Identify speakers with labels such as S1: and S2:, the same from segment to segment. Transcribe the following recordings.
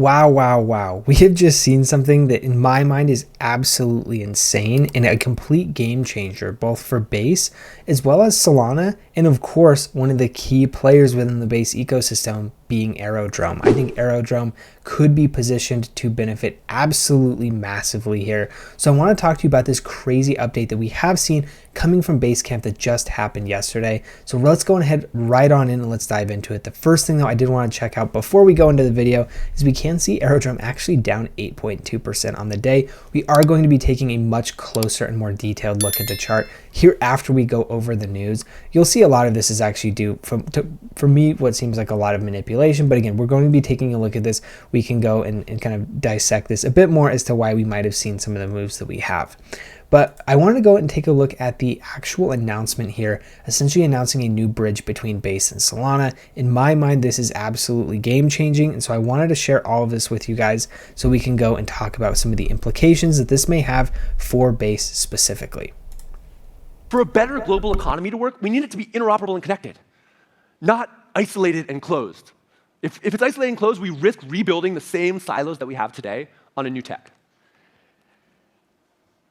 S1: Wow, wow, wow. We have just seen something that in my mind is absolutely insane and a complete game changer, both for Base as well as Solana. And of course, one of the key players within the Base ecosystem being Aerodrome. I think Aerodrome could be positioned to benefit absolutely massively here. So I want to talk to you about this crazy update that we have seen coming from Basecamp that just happened yesterday. So let's go ahead right on in and let's dive into it. The first thing though I did want to check out before we go into the video is we can see Aerodrome actually down 8.2% on the day. We are going to be taking a much closer and more detailed look at the chart here after we go over the news. You'll see a lot of this is actually due for me what seems like a lot of manipulation, but again, we're going to be taking a look at this. We can go and kind of dissect this a bit more as to why we might have seen some of the moves that we have. But I wanted to go and take a look at the actual announcement here, essentially announcing a new bridge between Base and Solana. In my mind, this is absolutely game changing. And so I wanted to share all of this with you guys so we can go and talk about some of the implications that this may have for Base specifically.
S2: For a better global economy to work, we need it to be interoperable and connected, not isolated and closed. If it's isolated and closed, we risk rebuilding the same silos that we have today on a new tech.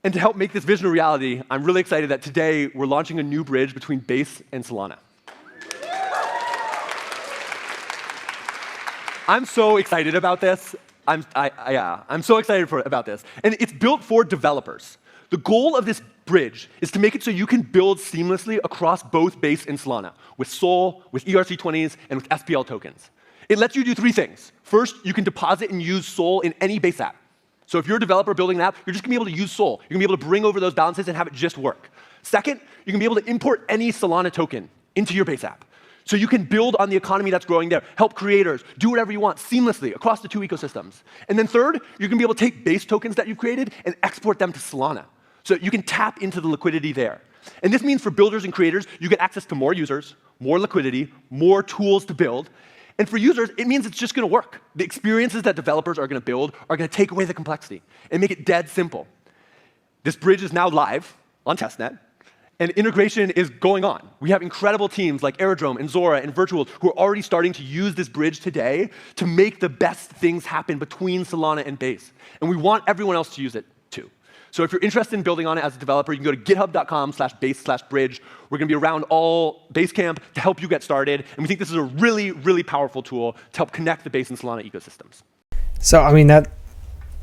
S2: And to help make this vision a reality, I'm really excited that today we're launching a new bridge between Base and Solana. I'm so excited about this. I'm so excited about this. And it's built for developers. The goal of this bridge is to make it so you can build seamlessly across both Base and Solana with Sol, with ERC20s, and with SPL tokens. It lets you do three things. First, you can deposit and use Sol in any Base app. So if you're a developer building an app, you're just going to be able to use Sol. You're going to be able to bring over those balances and have it just work. Second, you can be able to import any Solana token into your Base app. So you can build on the economy that's growing there, help creators, do whatever you want seamlessly across the two ecosystems. And then third, you're going to be able to take Base tokens that you've created and export them to Solana. So you can tap into the liquidity there. And this means for builders and creators, you get access to more users, more liquidity, more tools to build. And for users, it means it's just going to work. The experiences that developers are going to build are going to take away the complexity and make it dead simple. This bridge is now live on testnet, and integration is going on. We have incredible teams like Aerodrome and Zora and Virtual who are already starting to use this bridge today to make the best things happen between Solana and Base. And we want everyone else to use it too. So if you're interested in building on it as a developer, you can go to github.com/base/bridge. We're going to be around all Basecamp to help you get started. And we think this is a really, really powerful tool to help connect the Base and Solana ecosystems.
S1: So,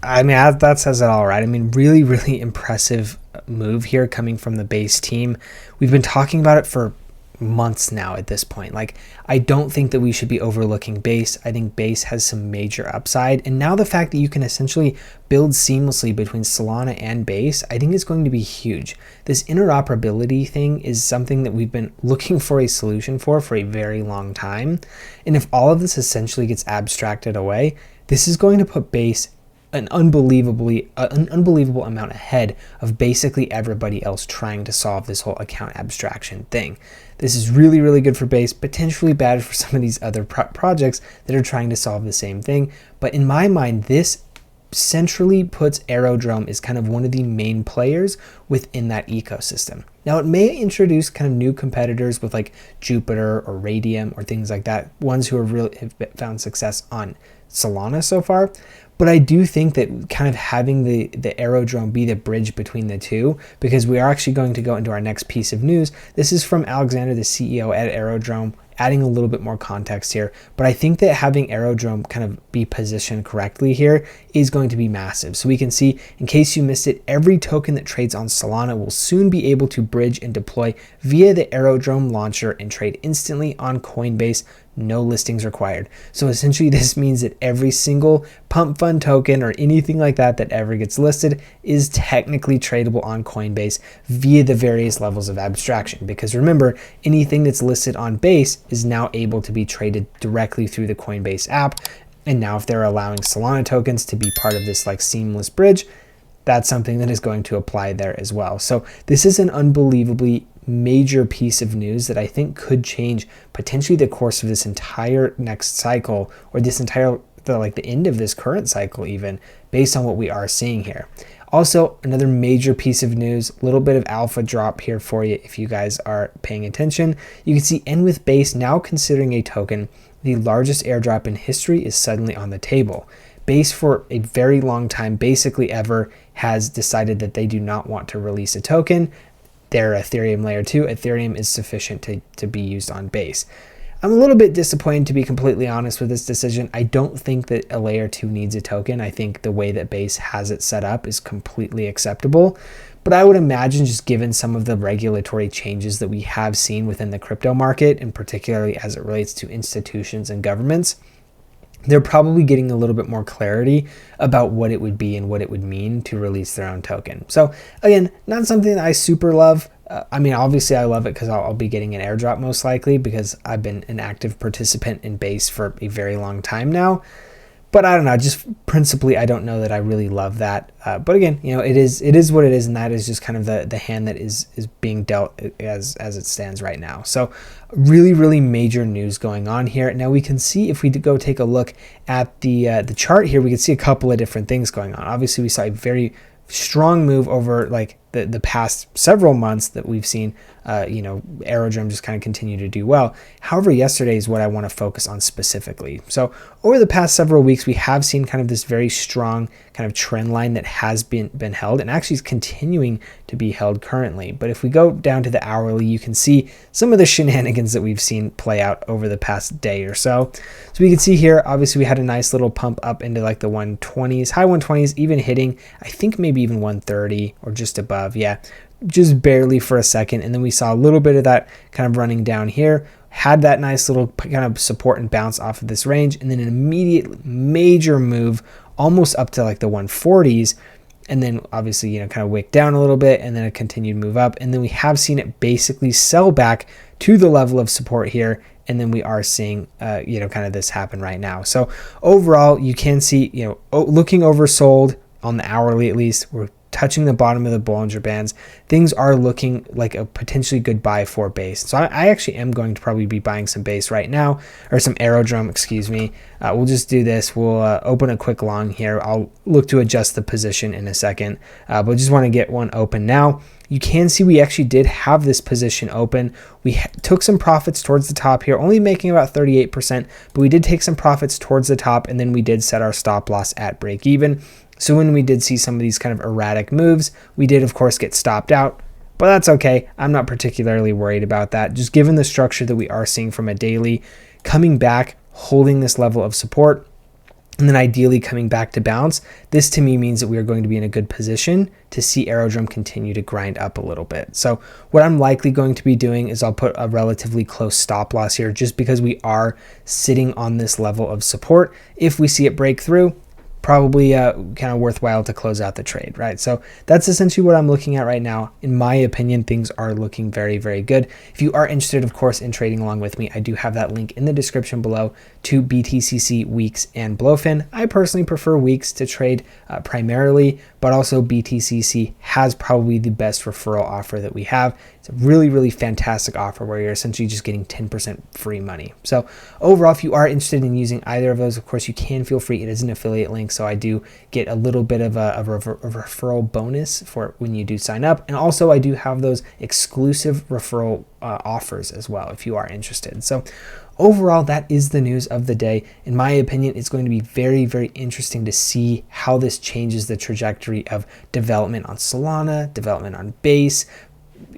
S1: that says it all, right? I mean, really, really impressive move here coming from the Base team. We've been talking about it for months now at this point. Like, I don't think that we should be overlooking Base. I think Base has some major upside. And now the fact that you can essentially build seamlessly between Solana and Base, I think is going to be huge. This interoperability thing is something that we've been looking for a solution for a very long time. And if all of this essentially gets abstracted away, this is going to put Base an unbelievable amount ahead of basically everybody else trying to solve this whole account abstraction thing. This is really, really good for Base, potentially bad for some of these other projects that are trying to solve the same thing. But in my mind, this centrally puts Aerodrome as kind of one of the main players within that ecosystem. Now, it may introduce kind of new competitors with like Jupiter or Radium or things like that, ones who have found success on Solana so far. But I do think that kind of having the Aerodrome be the bridge between the two, because we are actually going to go into our next piece of news. This is from Alexander, the CEO at Aerodrome, adding a little bit more context here. But I think that having Aerodrome kind of be positioned correctly here is going to be massive. So we can see, in case you missed it, every token that trades on Solana will soon be able to bridge and deploy via the Aerodrome launcher and trade instantly on Coinbase. No listings required. So essentially this means that every single pump fund token or anything like that that ever gets listed is technically tradable on Coinbase via the various levels of abstraction. Because remember, anything that's listed on Base is now able to be traded directly through the Coinbase app. And now if they're allowing Solana tokens to be part of this like seamless bridge, that's something that is going to apply there as well. So this is an unbelievably major piece of news that I think could change potentially the course of this entire next cycle, or this entire the end of this current cycle even, based on what we are seeing here. Also, another major piece of news, a little bit of alpha drop here for you if you guys are paying attention. You can see End with Base now considering a token the largest airdrop in history is suddenly on the table. Base for a very long time, basically ever, has decided that they do not want to release a token. They're Ethereum layer 2. Ethereum is sufficient to be used on Base. I'm a little bit disappointed, to be completely honest, with this decision. I don't think that a layer 2 needs a token. I think the way that Base has it set up is completely acceptable. But I would imagine, just given some of the regulatory changes that we have seen within the crypto market, and particularly as it relates to institutions and governments, they're probably getting a little bit more clarity about what it would be and what it would mean to release their own token. So again, not something that I super love. I mean, obviously I love it because I'll be getting an airdrop most likely, because I've been an active participant in Base for a very long time now. But I don't know, just principally, I don't know that I really love that. But again, you know, it is what it is, and that is just kind of the hand that is being dealt as it stands right now. So really, really major news going on here. Now we can see, if we go take a look at the chart here, we can see a couple of different things going on. Obviously, we saw a very strong move over like the past several months that we've seen, Aerodrome just kind of continue to do well. However, yesterday is what I want to focus on specifically. So over the past several weeks, we have seen kind of this very strong kind of trend line that has been held, and actually is continuing to be held currently. But if we go down to the hourly, you can see some of the shenanigans that we've seen play out over the past day or so. So we can see here, obviously we had a nice little pump up into like the 120s, high 120s, even hitting, I think maybe even 130 or just above. Yeah, just barely for a second. And then we saw a little bit of that kind of running down here, had that nice little kind of support and bounce off of this range, and then an immediate major move almost up to like the 140s. And then obviously, you know, kind of wick down a little bit, and then a continued move up. And then we have seen it basically sell back to the level of support here. And then we are seeing, kind of this happen right now. So overall, you can see, looking oversold on the hourly, at least. We're touching the bottom of the Bollinger Bands. Things are looking like a potentially good buy for Base. So I actually am going to probably be buying some Base right now, or some Aerodrome, excuse me. We'll just do this. We'll open a quick long here. I'll look to adjust the position in a second, but just want to get one open now. You can see we actually did have this position open. We took some profits towards the top here, only making about 38%, but we did take some profits towards the top, and then we did set our stop loss at break even. So when we did see some of these kind of erratic moves, we did of course get stopped out, but that's okay. I'm not particularly worried about that. Just given the structure that we are seeing from a daily, coming back, holding this level of support, and then ideally coming back to bounce, this to me means that we are going to be in a good position to see Aerodrome continue to grind up a little bit. So what I'm likely going to be doing is I'll put a relatively close stop loss here, just because we are sitting on this level of support. If we see it break through, probably kind of worthwhile to close out the trade, right? So that's essentially what I'm looking at right now. In my opinion, things are looking very, very good. If you are interested, of course, in trading along with me, I do have that link in the description below to BTCC, Weex, and BloFin. I personally prefer Weex to trade primarily, but also BTCC has probably the best referral offer that we have. It's a really, really fantastic offer where you're essentially just getting 10% free money. So overall, if you are interested in using either of those, of course, you can feel free. It is an affiliate link, so I do get a little bit of a referral bonus for when you do sign up. And also, I do have those exclusive referral offers as well if you are interested. So overall, that is the news of the day. In my opinion, it's going to be very, very interesting to see how this changes the trajectory of development on Solana, development on Base,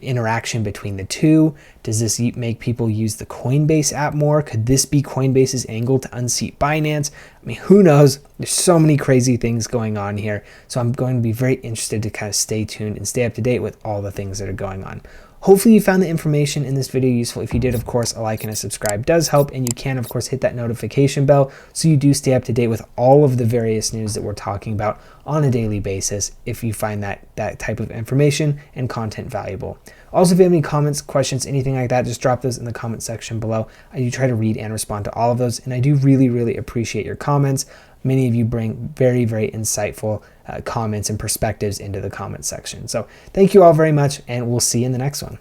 S1: interaction between the two. Does this make people use the Coinbase app more? Could this be Coinbase's angle to unseat Binance? I mean, who knows? There's so many crazy things going on here. So I'm going to be very interested to kind of stay tuned and stay up to date with all the things that are going on. Hopefully you found the information in this video useful. If you did, of course, a like and a subscribe does help, and you can, of course, hit that notification bell so you do stay up to date with all of the various news that we're talking about on a daily basis if you find that type of information and content valuable. Also, if you have any comments, questions, anything like that, just drop those in the comment section below. I do try to read and respond to all of those, and I do really, really appreciate your comments. Many of you bring very, very insightful comments and perspectives into the comment section. So thank you all very much, and we'll see you in the next one.